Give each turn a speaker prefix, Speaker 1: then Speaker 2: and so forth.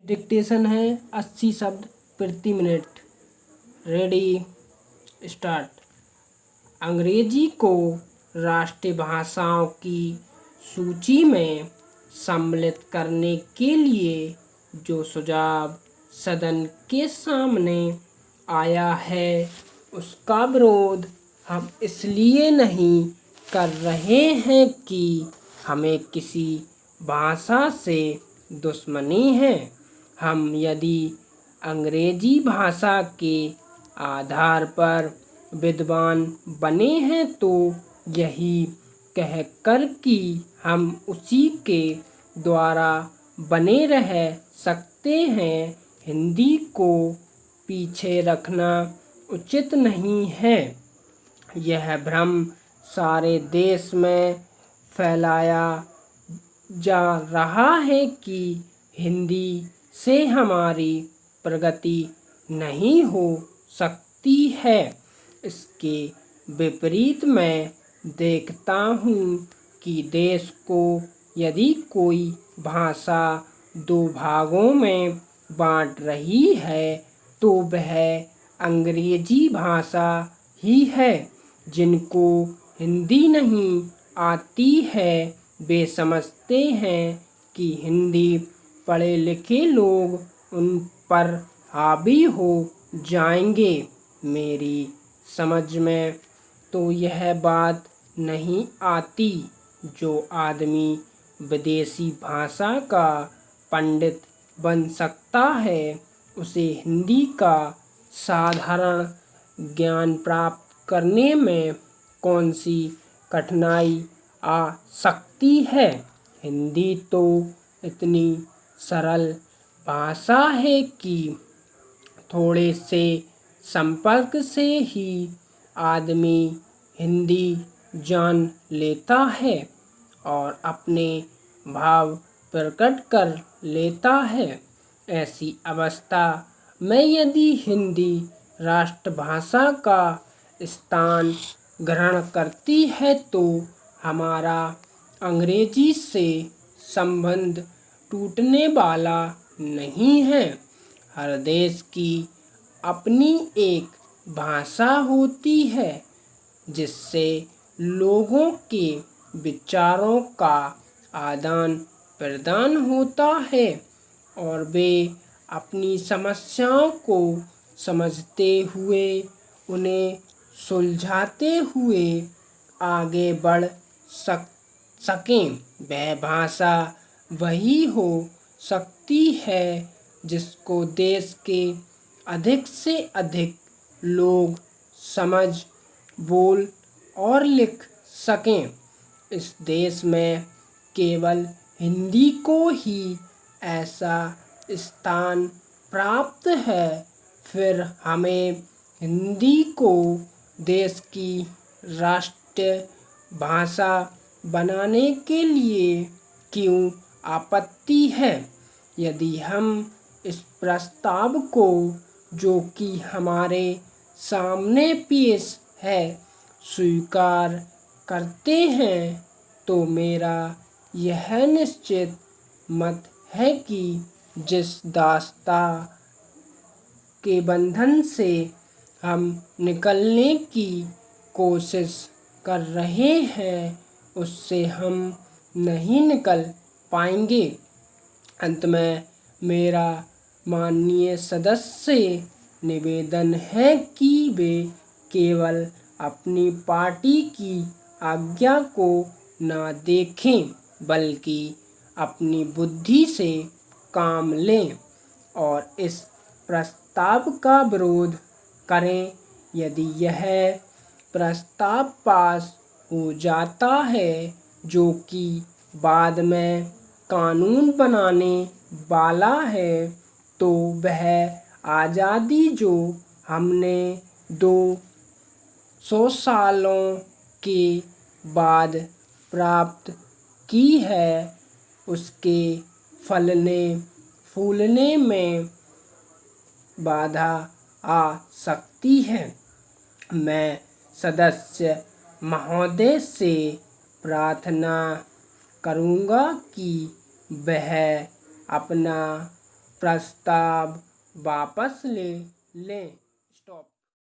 Speaker 1: Dictation है 80 शब्द प्रति मिनट। Ready start. अंग्रेजी को राष्ट्रीय भाषाओं की सूची में सम्मिलित करने के लिए जो सुझाव सदन के सामने आया है उसका विरोध हम इसलिए नहीं कर रहे हैं कि हमें किसी भाषा से दुश्मनी है। हम यदि अंग्रेजी भाषा के आधार पर विद्वान बने हैं तो यही कहकर कि हम उसी के द्वारा बने रह सकते हैं, हिंदी को पीछे रखना उचित नहीं है। यह भ्रम सारे देश में फैलाया जा रहा है कि हिंदी से हमारी प्रगति नहीं हो सकती है। इसके विपरीत मैं देखता हूँ कि देश को यदि कोई भाषा दो भागों में बांट रही है तो वह अंग्रेजी भाषा ही है। जिनको हिंदी नहीं आती है वे समझते हैं कि हिंदी पढ़े लिखे लोग उन पर हावी हो जाएंगे। मेरी समझ में तो यह बात नहीं आती। जो आदमी विदेशी भाषा का पंडित बन सकता है उसे हिंदी का साधारण ज्ञान प्राप्त करने में कौन सी कठिनाई आ सकती है। हिंदी तो इतनी सरल भाषा है कि थोड़े से संपर्क से ही आदमी हिंदी जान लेता है और अपने भाव प्रकट कर लेता है। ऐसी अवस्था में यदि हिंदी राष्ट्रभाषा का स्थान ग्रहण करती है तो हमारा अंग्रेजी से संबंध टूटने वाला नहीं है। हर देश की अपनी एक भाषा होती है जिससे लोगों के विचारों का आदान प्रदान होता है और वे अपनी समस्याओं को समझते हुए उन्हें सुलझाते हुए आगे बढ़ सकें। वह भाषा वही हो सकती है जिसको देश के अधिक से अधिक लोग समझ, बोल और लिख सकें। इस देश में केवल हिंदी को ही ऐसा स्थान प्राप्त है। फिर हमें हिंदी को देश की राष्ट्रीय भाषा बनाने के लिए क्यों आपत्ति है। यदि हम इस प्रस्ताव को जो कि हमारे सामने पेश है स्वीकार करते हैं तो मेरा यह निश्चित मत है कि जिस दास्ता के बंधन से हम निकलने की कोशिश कर रहे हैं उससे हम नहीं निकल पाएंगे। अंत में मेरा माननीय सदस्य से निवेदन है कि वे केवल अपनी पार्टी की आज्ञा को न देखें बल्कि अपनी बुद्धि से काम लें और इस प्रस्ताव का विरोध करें। यदि यह प्रस्ताव पास हो जाता है जो कि बाद में कानून बनाने वाला है तो वह आज़ादी जो हमने 200 सालों के बाद प्राप्त की है उसके फलने फूलने में बाधा आ सकती है। मैं सदस्य महोदय से प्रार्थना करूँगा कि वह अपना प्रस्ताव वापस ले लें। स्टॉप।